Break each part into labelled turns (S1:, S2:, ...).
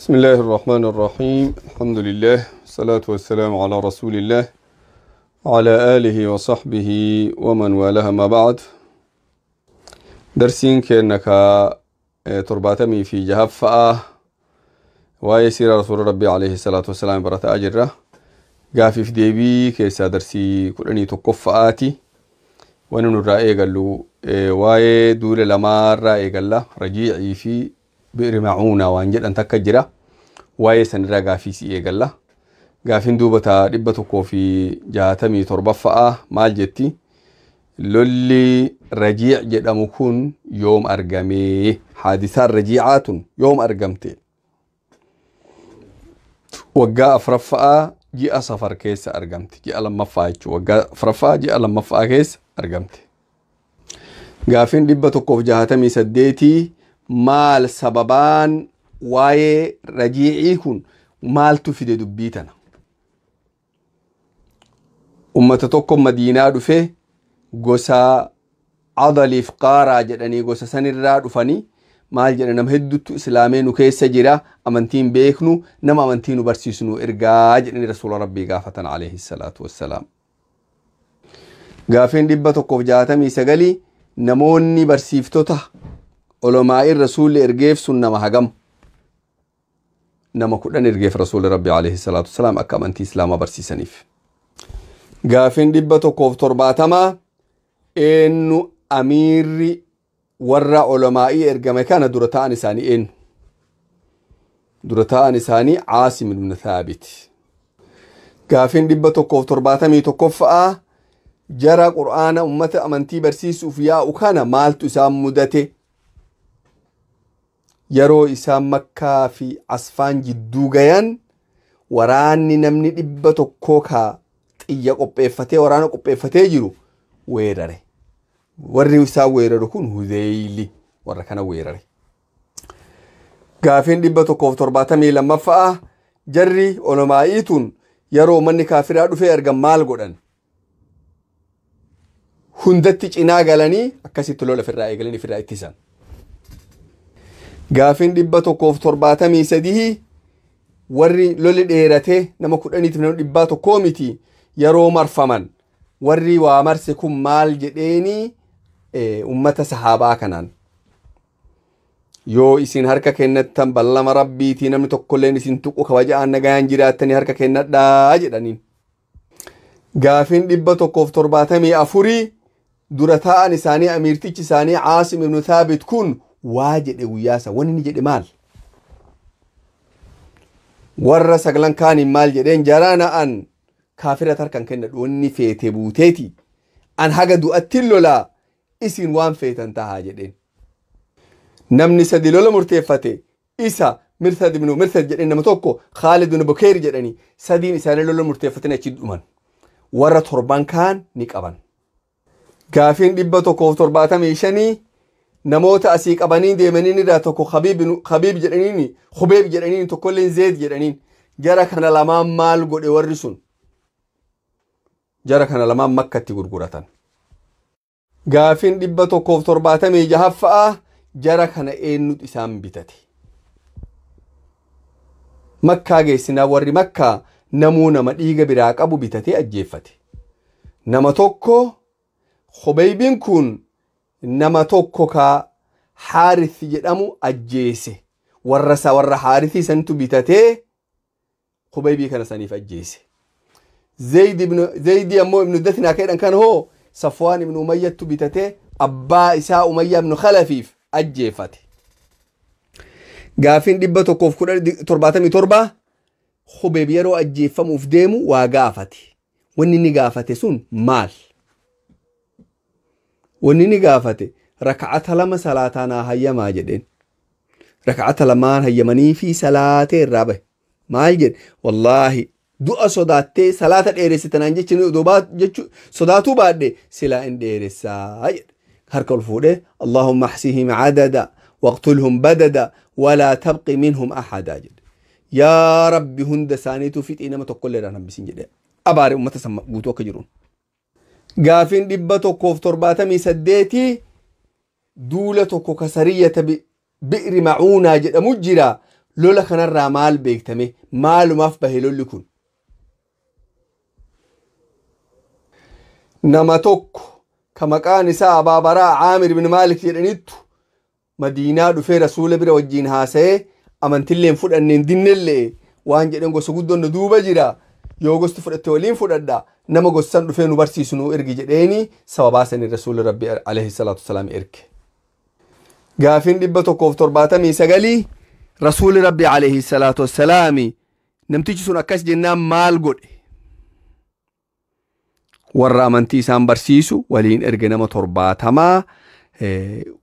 S1: بسم الله الرحمن الرحيم. الحمد لله والصلاة والسلام على رسول الله وعلى آله وصحبه ومن والاه ما بعد. درسين كأنك ترباتمي في جهفة ويسير رسول ربي عليه الصلاة والسلام برات أجره قافي في ديبي كيسا درسي كلني تقفآتي ونن الرأي قالوا واي دول لما الرأي قال رجيعي في بئر معونة وانجد أن تكجرة واي سنرى قافي سيئي قال قافين دوبتا ربتكو في جهاتمي تربفأ مال جتي للي رجيع جد مكون يوم أرقمي حادثات رجيعات يوم أرقمتي وقا أفرفأ جي أصفر كيس أرقمتي جي ألم مفايج وقا أفرفأ جي ألم مفايج كيس أرقمتي قافين ربتكو في جهاتمي سديتي مال سببان واي رجيعي كن مال تفيد دبيتنا أمتتكم مدينة دفه قوسا عضلي فقارا جدني قوسا سنرا دفني مال جدنا نمهدو إسلامين وكيس جرا أمنتين بيكنو نم أمنتين برسيسنو إرقا جدني رسول ربي قافة عليه الصلاة والسلام قافين دبتكم جاتمي سقلي نموني برسيفتوته علماء الرسول إرقيف سنة مهجم نما كلنا إرقيف رسول ربي عليه الصلاة والسلام أكام أنتي إسلام برسي سنيف قافين دبتو كوف ترباتما إنو أمير ورى علماء إرقام كان درتان إساني إن درتان إساني عاصم بن ثابت قافين دبتو كوف ترباتمي تكفأ جرى قرآن أمة أمنتي برسي سوفياء وكان مالت إسام مدته yeroo isaan makkaa fi asfaan jidduu gayan waraanni namni 100 ka xiyya qopheeffatee waraana qopheeffatee jiru weerare warri isaa weeraru kun Hudayli warra kana weerare gaafin 172 jarri olomaa'iitun yeroo manni kaafiraa dhufee argan maal godhan hundatti cinaa galanii akkasitti lola firraa eegalanii firraa ittisan قافين دبتو كوف ترباتمي سديه وري لولي ديرته نما كودانيت من دباتو كوميتي يرو مرفمن وري وامرسكم مال جديني امه صحابه كنان يو اسين هركا كنتن بلما ربي تي نم توكلين اسين توكو كوجا نغان جيراتني هركا كندا جدانين قافين دبتو كوف ترباتمي افوري درتا انساني اميرتي ساني عاصم بن ثابت كن واجد وياسا وني جدي مال ور سغلان كان مال جدين جرانا ان كافره تركن كن وني فيتي بوتيتي ان حاجه اتلو لا اسين وان فيتن تا جدين نمني سديلو مرتفته عيسى مرثد بن مرثد جدين نمتوكو خالد بن بكير جدني سدين ساللو مرتفتنا چدومن ور تربان كان نيقبن غافين دبتو كو ترباتمي شني نموت أسيق أبانين ديمانين دا تكو خبيب جرانيني تكولين زيد جرانين جارا كان لمان مال قد ورسون جارا كان لمان مكة تقرقرة غافين دبتو كوف ترباتمي جهفأ جارا كان إنو إسام بتاتي مكة جيسنا وري مكة نمونا مديغ براك أبو بتاتي أجيفتي نما توكو خبيبين كون نما توكو كا حارث جدامو أجيسي ورسا ور حارثي سنتو بيتاتي خبيبي كان سنيف أجيسي زيد أمو ابن دثنا كيدان كان هو صفوان ابن أمية بيتاتي أبا إساء أمية ابن خلفيف أجيفتي قافين دبتو كوف ترباتمي تربة خبيبي يرو أجيفة مفديمو واقافتي ونيني قافتي سون مال ونيني قافته ركعت لما صلاتنا هيا ما جدين ركعت لما هيا مني في صلاة الرابع ما يجد والله دعاء صداتي صلاة الإيرس تنانجي چنو دوبات صداتو بعد سلا إن إيرس هاي هرك الفوده اللهم احصهم عددا واقتلهم بددا ولا تبقي منهم أحد أجد يا رب هند سانيتو فيت إنما تقول لنا بسين جدين أباري أمتا سمع بوتو كجرون قافين دبتو كوف ترباتمي سديتي دولتو كسرية بئر معونة جد مجرى lola kanarraa maal beektame maalumaaf bahe lolli kun nama tokko ka maqaan isaa abaabaraa caamir ibn maalik jedhanittu madiinaa dhufee rasuula bira wajjiin haasa'ee amantilleen fudhanneen dinnellee waan jedhan gosa guddoon duuba jira yoo gosti fudhatte waliin fudhadha nama gossan dhufee nu barsiisu nu ergi jedheeni sababaa sanii rasuula rabbi alayhi salaatu wasalaam erge gaafin 179 rasuuli rabbi alayhi salaatu wasalaam namtichi sun akkas jennaan maal godhe warra amantii isaan barsiisu waliin erge nama 70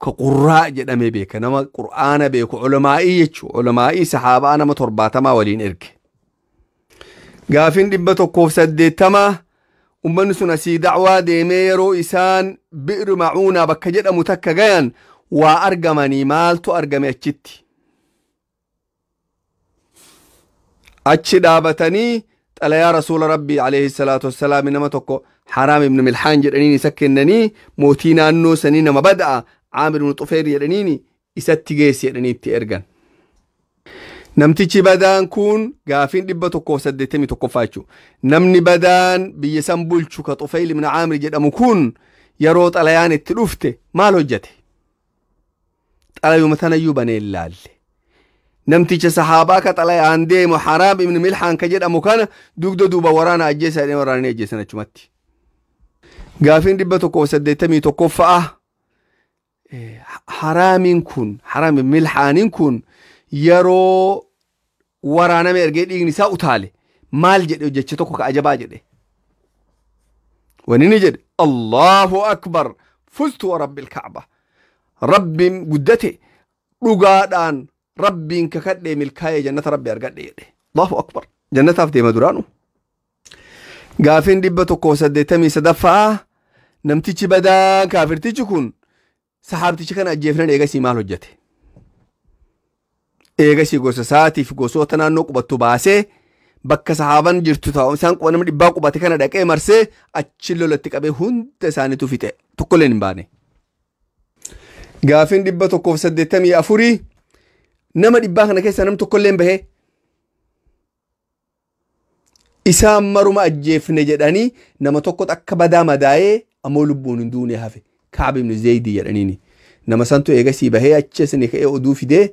S1: ka qurraa jedhamee beeka nama qur'aana beeku ulamaa'ii jechuu ulamaa'ii sahaabaa nama 70 waliin erge gaafin 180 ummanni sun asii da'waa deemee yeroo isaan bi'r macuunaa bakka jedhamu takka gayan waa argamanii maaltu argame achi dhaabatanii xalayaa rasuula rabbii alayhi salaatu wassalaam nama tokko حرام ابن ملحان jedhaniin kennanii mootii naannoo sanii nama bada'a Aamir ibn Tufayl jedhaniin isatti geessi jedhanii itti ergan namtichi badaan kun gaafin 181 faachu namni badaan biyya san bulchu ka Tufayl ibn Aamir jedhamu kun yeroo xalayaan itti dhufte maal hojjete xalayuma tanayyuu banee ilaalle namticha sahaabaa ka xalayaan deemu Haraam ibn Milhaan ka jedhamu kana dugda duuba waraana ajjeesa jedhanii waraananii ajjeesan achumatti gaafin 181 fa'a Haraamin kun Haraam ibn Milhaanin kun yeroo waraaname ergee dhiigni isaa utaale maal jedhe jecha tokko ka ajabaa jedhe wanni jedhe Allahu akbar fustu wa rabbil ka'ba rabbin guddate dhugaadhaan rabbiin kakadhe milkaa'ee jannata rabbi argadhe jedhe Allahu akbar jannataaf deema duraanu gaafin 183 fa'a namtichi badaa kaafirtichi kun sahaabtichi kana ajjeefnan eegasii maal hojjete eegasii gosa saatiif gosoota naannoo qubattu baasee bakka sahaaban jirtu ta'u isaan quba nama dhibbaa qubate kana dhaqee marsee achi lolatti qabee hunda isaaniitu fixe tokkolleen hin baane gaafin 184 nama dhibbaa kana keessa nam tokkolleen bahe isaan maruma ajjeefne jedhanii nama tokko akka badaa madaa'ee ammoo lubbuun hin duune hafe Ka'b ibn Zayd jedhaniini nama santu eegasii bahee achi sini ka'ee oduu fidee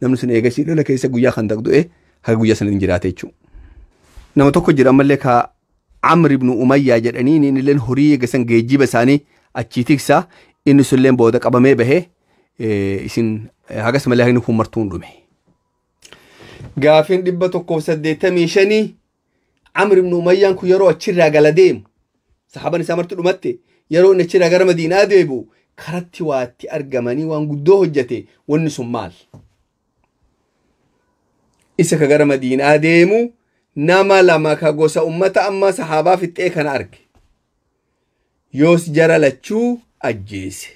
S1: namni sun eegasii lola keessa guyyaa kan daqdu'e haga guyyaa sana hin jiraate jechuudha nama tokko jira ammallee ka Amr ibn Umayyaa jedhaniini inni horii eegasan geejjiba isaanii achii tiksa inni sulleen booda qabamee bahee isin hagas malee hagni kun martuun dhume gaafin 185 Amr ibn Umayyaan kun yeroo achirraa gala deemu sahaban isaa martu dhumatte yeroo inni achirraa gara Madiinaa deebi'u karatti waatti argamanii waan guddoo hojjete wanni sun maal isa ka gara Madiinaa deemu nama lama ka gosa ummata amma sahabaa fixee kana arge yoos jara lachuu ajjeese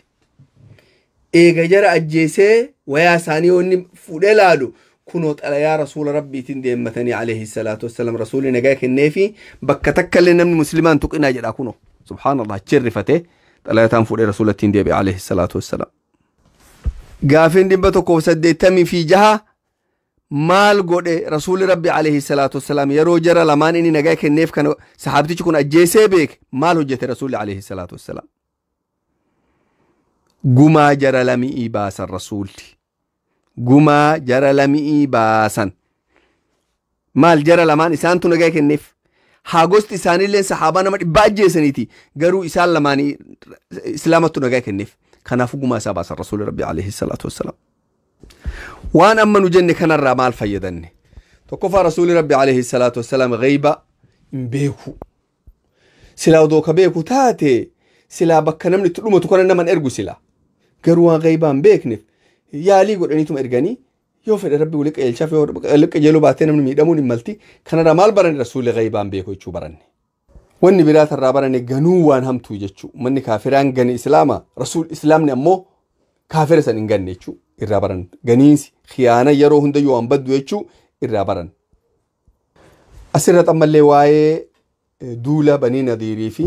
S1: eega jara ajjeesee wayaa isaanii wanni fuudhee laalu kunoo xalayaa rasuula rabbiitiin deemmatanii alayhi salaatu wassalaam rasuulli nagaa kenneefi bakka takkallee namni muslimaan tuqinaa jedha kunoo subhaanallah chirrifate xalayataan fuudhee rasuulattiin deebi'e alayhi salaatu wassalaam gaafin 186 maal godhe rasuulli rabbi alayhi salaatu wassalaam yeroo jara lamaan inni nagaa kenneef kan sahaabtichi kun ajjeesee beeke maal hojjete rasuulli alayhi salaatu wassalaam gumaa jara lamii baasan rasuulli gumaa jara lamii baasan maal jara lamaan isaantu nagaa kenneef haa gosti isaanillee sahaabaa nama dhibba ajjeesaniiti garuu isaan lamaanii islaamattu nagaa kenneef kanaafuu gumaa isaa baasan rasuulli rabbi alayhi salaatu wassalaam waan amma nu jenne kanarraa maal fayyadanne tokkoffaa rasuulli rabbi alayhi salaatu wassalaam ghayba hin beeku silaa odoo ka beeku taate silaa bakka namni itti dhumatu kana naman ergu silaa garuu waan ghaybaa hin beekneef yaalii godhaniituma erganii yoo fedhe rabbi waliin qajeelchaaf yoo liqqa jeeluu baatee namni miidhamuun hin malti kanarraa maal baranne rasuulli ghaybaa hin beeku jechuu baranne wanni biraatarraa baranne ganuu waan hamtuu jechuu manni kaafiraan gani islaama rasuul islaamni ammoo kaafira san hin ganne jechuu irraa baran ganiinsi khiyaana yeroo hunda yoo an baddu jechuu irraa baran asirratti ammallee waa'ee duula banii nadiirii fi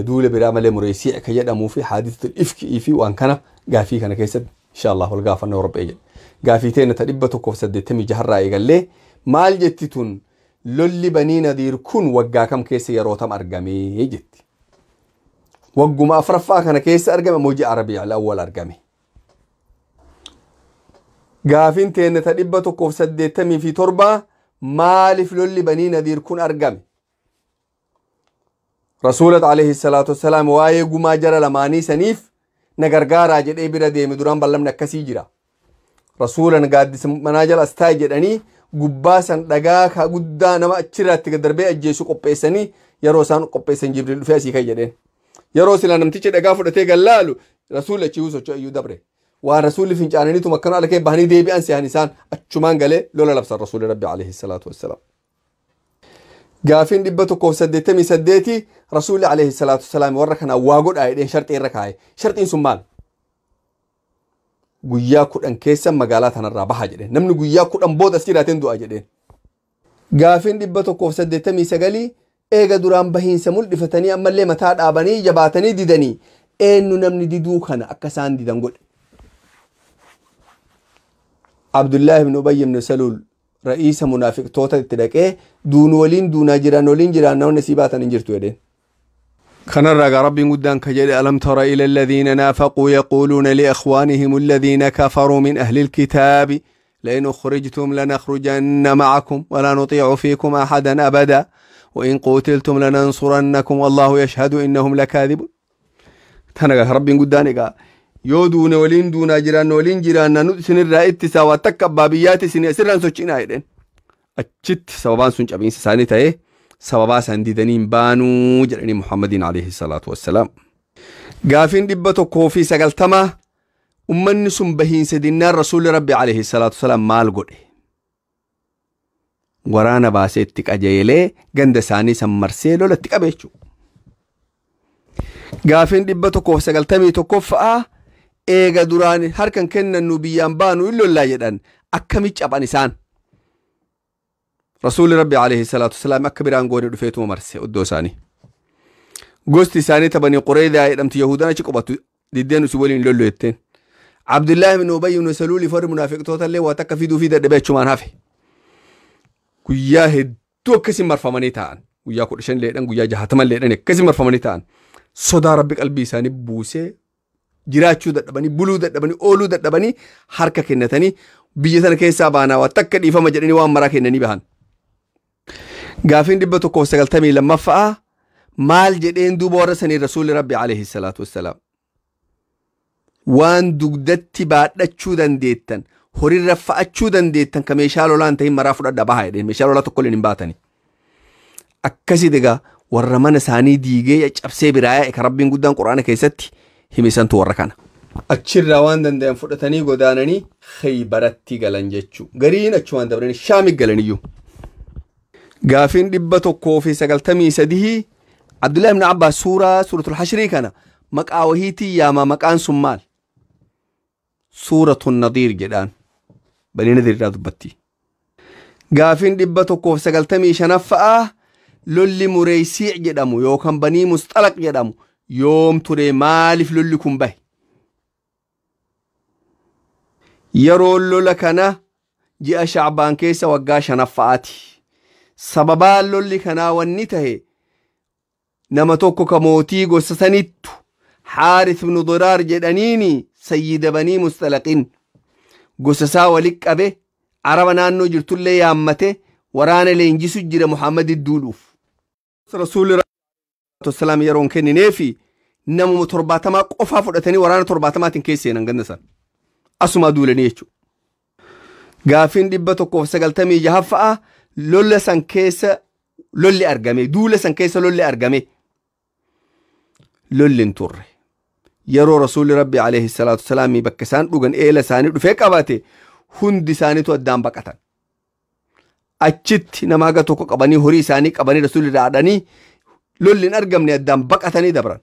S1: duula biraa malee mureesii akka jedhamuu fi haadisatul ifkii fi waan kana gaafii kana keessatti inshallah wal gaafannoo rabbi jedhe قافيتين تدب تكوف سدتمي جهرة إيقالي مال جتتون للي بني نذير كن وقاكم كيس يروتم أرقامي جت وقو ما أفرفا كان كيس أرقامي موجي عربي على أول أرقامي قافيتين تدب تكوف سدتمي في تربة مالف للي بني نذير كن أرقامي رسولة عليه الصلاة والسلام وايقو ما جرى لماني سنيف نغرغارا جدي بira deeme duraan ballamni akkasii jira rasuulan gaaddisa manajal astaa jedhanii gubbaa san dhagaa ka guddaa nama achirratti gadarbee ajjeesu qopheessanii yeroo isaan qopheessan jibril dhufee asii kay jedheen yeroo sila namtichi dhagaa fudhatee gallaalu rasuul achi socho'u iyyuu dabre waan rasuulli fincaananiitu makkana alakee bahanii deebi'an sehan isaan achumaan galee lola labsan rasuulli rabbi alayhi salaatu wassalaam gaafin dhibba tokkoof 88 rasuulli alayhi salaatu wassalaam warra kana waa godhaa jedheen sharxii irra kaa'e sharxiin sun maal guyyaa 10 keessa magaalaa tanarraa baha jedheen namni guyyaa 10 booda asirraatiin du'a jedheen gaafin dhibba tokkoof 89 eega duraan bahiinsa mul'ifatanii ammallee mataa dhaabanii jabaatanii didanii eenyu namni diduu kana akka isaan didan godhe Abdullah ibn Ubay ibn Salul رئيس منافق توتا تدقى دون ولين دون جيران ولين جيران نون نسيبات ننجرتو يدين كان الرجال ربي قدام كجل ألم تر إلى الذين نافقوا يقولون لإخوانهم الذين كفروا من أهل الكتاب لئن أخرجتم لنخرجن معكم ولا نطيع فيكم أحدا أبدا وإن قتلتم لننصرنكم والله يشهد إنهم لكاذبون تنجا ربي قدام yoo duune waliin duunaa jiraan waliin jiraanna nuti isinirraa ittisaa waa takka abbaabiyaati isin asirraan sochiinaa jedheen achitti sababaan sun cabiinsa isaanii ta'ee sababaa isaan didaniin baanuu jedhanii Muhammadiin alayhi salaatu wassalaam gaafiin 190 ummanni sun bahiinsa dinnaan rasuulli rabbi alayhi salaatu wassalaam maal godhe waraana baasee itti qajeelee ganda isaanii san marsee lolatti qabeechuu gaafiin 191 fa'aa eega duraan harkan kennannu biyyaan baanu illollaa jedhan akkami caban isaan rasuulli rabbi alayhi salaatu wassalaam akka biraan goone dhufeetuma marse oddoo isaanii gosti isaanii tabanii qureedaa jedhamti yahuudaan achi qubatu diddeen usi waliin lollo jetteen Abdullah ibn Ubay ibn Salul farri munaafiqtoota illee waa takka fiduu fi dadhabee achumaan hafe guyyaa hedduu akkasiin marfamanii ta'an guyyaa 15 leedhan guyyaa 60 leedhan akkasiin marfamanii ta'an sodaa rabbi qalbii isaanii buusee jiraachuu dadhabanii buluu dadhabanii ooluu dadhabanii harka kennatanii biyya sana keessaa baanaa waa takka dhiifama jedhanii waan maraa kennanii bahan gaafiin 192 fa'a maal jedheen duuba warra sanii rasuulli rabbi alayhi salaatu wassalaam waan dugdatti baadhachuu dandeettan horiirra fa'achuu dandeettan ka meeshaa lolaan ta'in maraa fudhadha bahaa jedheen meeshaa lolaa tokko hin baatanii akkasii degaa warra mana isaanii diigee cabsee biraaya ka rabbiin guddaan quraana keessatti himisantu warra kana achirraa waan danda'an fudhatanii godaananii Khaybaratti galan jechuu gariin achumaan dabranii Shaamii galaniyyuu gaafiin 193 Abdullah ibn Abbas suuratul Hashrii kana maqaa wahiitii yaama maqaan sun maal suuratul Nadiir jedhaan banii Nadiirraa dubbatti gaafiin 195 fa'aa lolli Mureysi' jedhamu yookaan banii Mustalaq jedhamu yoom ture maaliif lolli kun bahe yeroo lola kana ji'a Shacbaan keessa waggaa 5ffaati sababaan lolli kanaa wanni tahe nama tokko ka mootii gosa sanittu Haarith ibn Diraar jedhaniini sayyida banii Mustalaqin gosa isaa walitti qabe araba naannoo jirtullee yaammate waraana leenjisu jira Muhammad idduudhuuf rasuulli والسلام يرون كني نافي نمو 70 قفا فدتني ورانا 70 كيسين غندسان اسما دولنيچو غافين دبتو كوف سغلتمي جهفا لولسان كيس لولي ارغامي دولسان كيس لولي ارغامي لولين تور يرو رسول ربي عليه الصلاه والسلام بكسان دوغن لساني دفه قباتي هندي ساني تو ادام بقتن اچت نماغا توكو قباني هوري ساني قباني رسول داداني لولين أرقمني الدم بقتني دبرا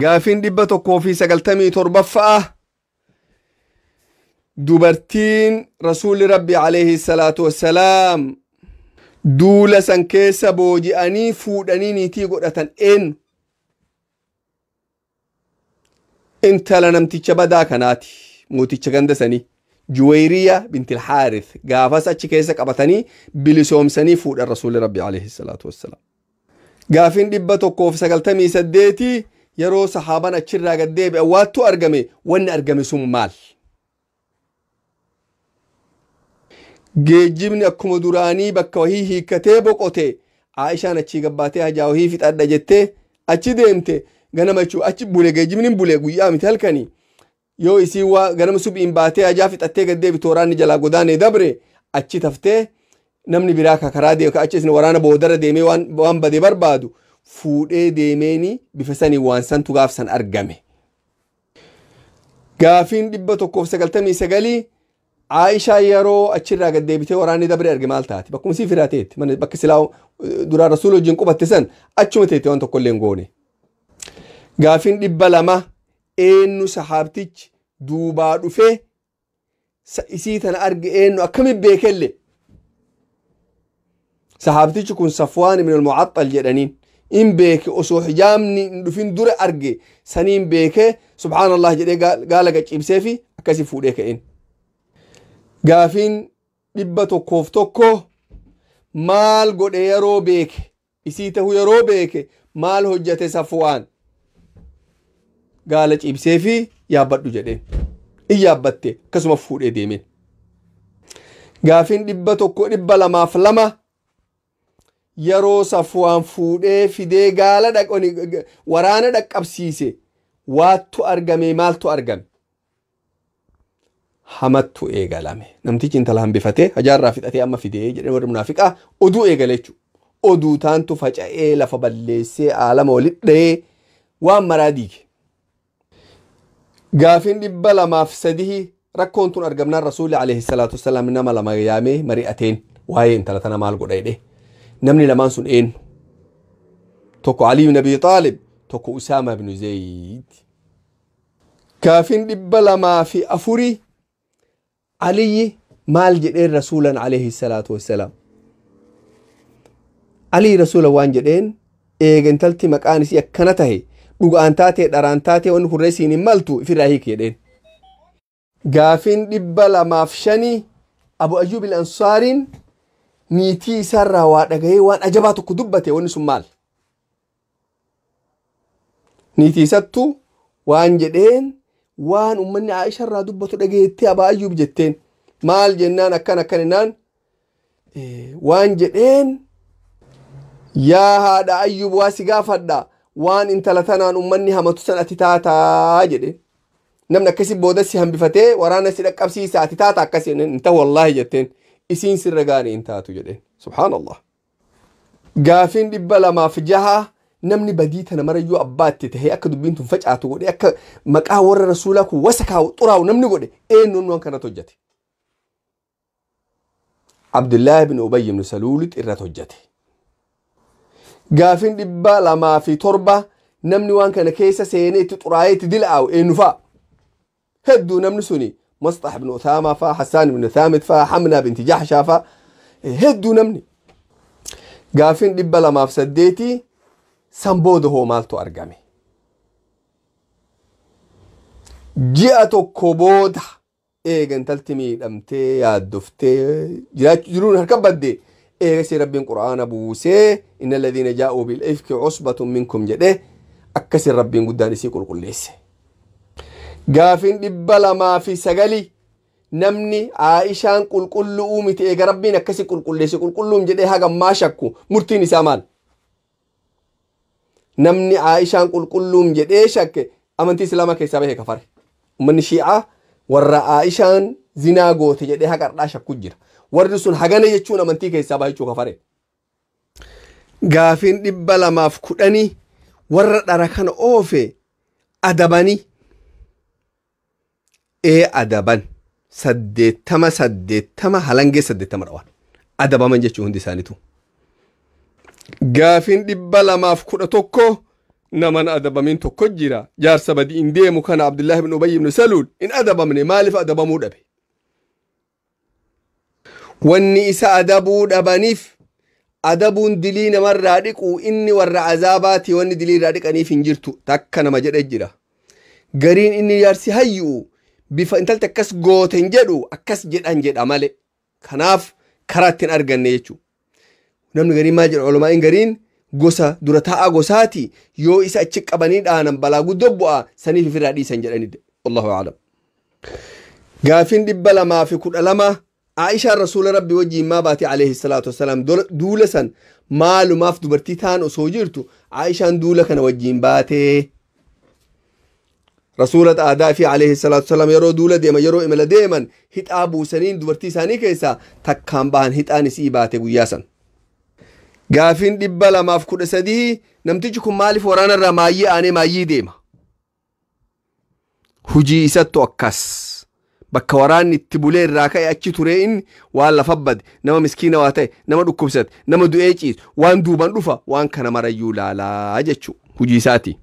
S1: قافين دبتو كوفي سقلتمي تربفة دوبرتين رسول ربي عليه الصلاة والسلام دولا سنكيسا بوجي أني فوداني نيتي قدتن انت لنمتيش بدا كناتي موتيش غندساني جويرية بنت الحارث قافس أتش كيسا قبطني بلسوم سني فود الرسول ربي عليه الصلاة والسلام قافين دبتو كوف سقلتمي سديتي يرو صحابنا أتشرا قديب أواتو أرقمي وان أرقمي سمال جيجبني أكم دراني بكوهيه كتابو قوتي عائشة نتشي قباتي هجاوهي في تأدى جتي أتشي ديمتي غنما يشو أتشي بولي جيجبني بولي قويامي تهلكني yoo isii waa ganama subhiin baatee ajaa fixattee gaddee bitooraanni jalaa godaanee dabre achi taftee namni biraa karaa deemu achi isin waraana boodara deemee waan bade barbaadu fuudhee deemeeni bifa sanii waan santu gaafsan argame. Gaafiin 199 Aishaa yeroo achirraa gaddeebitee waraanni dabre arge maal taati bakkuma sii firaateetti bakka silaa duraa rasuula wajjin qubatte san achuma teetti waan tokkollee hin goone. Gaafiin 200 eenyu sahaabtichi duubaa dhufe isii tana arge eenyu akkamiin beekelle sahaabtichi kun Safwaan ibn al-Mu'attal jedhaniin in beeke osoo hijaamni hin dhufin dura arge saniin beeke subhaanallah jedhee gaala gaccibsee fi akkasi fuudhee ka'een. Gaafiin 101 maal godhe yeroo beeke isii ta'uu yeroo beeke maal hojjate Safwaan gaala cibsee fi yaabbadhu jedheen iyyaabbatte akkasuma fuudhee deemeen. Gaafiin 202 yeroo Safwaan fuudhee fidee gaala waraana dhaqqabsiise waattu argame maaltu argame hamattu eegalame namtichi intala hambifatee hajaarraa fixatee amma fidee jedhee warri munaafiqaa oduu eegale jechuudha. Oduu taantu faca'ee lafa balleessee aalama walitti dhahee waan maraa diige. Gaafiin 203 rakkoon tun argamnaan rasuulli alayhi salaatu wassalaam nama lama yaamee mari'ateen waa'ee intala tana maal godha jedhee namni lamaan sun eenyu tokko Ali ibn Abi Taalib tokko Usaama ibn Zayd. Gaafiin 204 Aliyyi maal jedheen rasuulan alayhi salaatu wassalaam Ali rasuula waan jedheen eega intalti maqaan isii akkana tahe dhugaan taatee dharaan taatee wanni hurreesiin hin maltu ifirraa hiiki jedheen. Gaafiin 205 Abu Ayyub al-Ansaariin niitii isaarraa waa dhagahee waan ajabaa tokko dubbate wanni sun maal niitii isattu waan jedheen waan ummanni Aisha irraa dubbatu dhageettee Abu Ayyub jetteen maal jennaan akkanaan waan jedheen yaa haadha Ayyub waa si gaafadha waan intala tanaan ummanni hamatu san ati taataa jedhe namni akkasi booda si hambifatee waraana si dhaqqabsiisa ati taata akkasi inta wallahi jetteen isiin sirra gaane in taatu jedhe subhaanallah. Gaafiin 206 namni badii tana marayyuu abbaatti tahee akka dubbiin tun facaatu godhe akka maqaa warra rasuulaa kun wasa kaa'u xuraa'u namni godhe eenyuun waan kanatti hojjete Abdullah ibn Ubay ibn Saluul irratti hojjete. Gaafiin 207 namni waan kana keessa seenee itti xuraa'ee itti dil'aawu eenyu fa'a hedduu namni suni Mustax ibn Uthaama fa'a Hassaan ibn Thaamit fa'a Hamna binti Jahshaa fa'a hedduu namni. Gaafiin 208 san booda hoo maaltu argame ji'a tokko booda eega intalti miidhamtee yaaddoftee jiruun harka badde eegasi rabbiin qura'aana buusee inna alladhiina jaa'uu bil ifki cusbatun minkum jedhe akkasin rabbiin guddaan isii qulqulleesse. Gaafiin 209 namni Aishaan qulqullu'uu miti eega rabbiin akkasi qulqulleesse qulqulluum jedhee hagammaa shakku murtiin isaa maal namni Aishaan qulqulluum jedhee shakke amantii islaamaa keessaa bahee kafare ummanni shi'aa warra Aishaan zinaa goote jedhee haqardhaa shakku jira warri sun hagana jechuun amantii keessaa bahechuu kafare. Gaafiin 210 warra dhara kana oofe adabanii adaban 80 halangee 80 dhawaan adabaman jechuun hundi isaaniitu. Gaafiin 211 naman adabamin tokko jira jaarsa badii in deemu kana Abdullah ibn Ubay ibn Saluul in adabamne maaliif adabamuu dhabe wanni isa adabuu dhabaniif adabuun dilii namarraa dhiqu inni warra azaabaati wanni dilii irraa dhiqaniif hin jirtu takka nama jedhe jira gariin inni jaarsi hayyu
S2: bifa intalti akkas gooten jedhu akkas jedhan jedha malee kanaaf karaa ittiin arganne jechuudha. Namni gariin maal jedha ulamaan gariin gosa dura taa'aa gosaati yoo isa achi qabanii dhaanan balaa guddoo bu'aa saniif ofirraa dhiisan jedhanidha. Wallahu a'lam. Gaafin 212 Aishaan rasuula rabbi wajjiin maa baate alayhi salaatu wassalaam duula san maalumaaf dubartii taan osoo jirtu Aishaan duula kana wajjiin baate. Rasuulat aadaa fi alayhi salaatu wassalaam yeroo duula deeman yeroo imala deeman hixaa buusaniin dubartii isaanii keessaa takkaan bahan hixaan isii baate guyyaa san. Gaafin 213 namtichi kun maaliif waraanarraa maayyii aanee maayyii deema? Hujii isattu akkas. Bakka waraanni itti bulee irraa ka'e achi ture inni waan lafa bade nama miskiina waa ta'e nama dhukkubsate nama du'ee ciisu waan duuban dhufa waan kana marayyuu laalaa jechuu hujii isaati.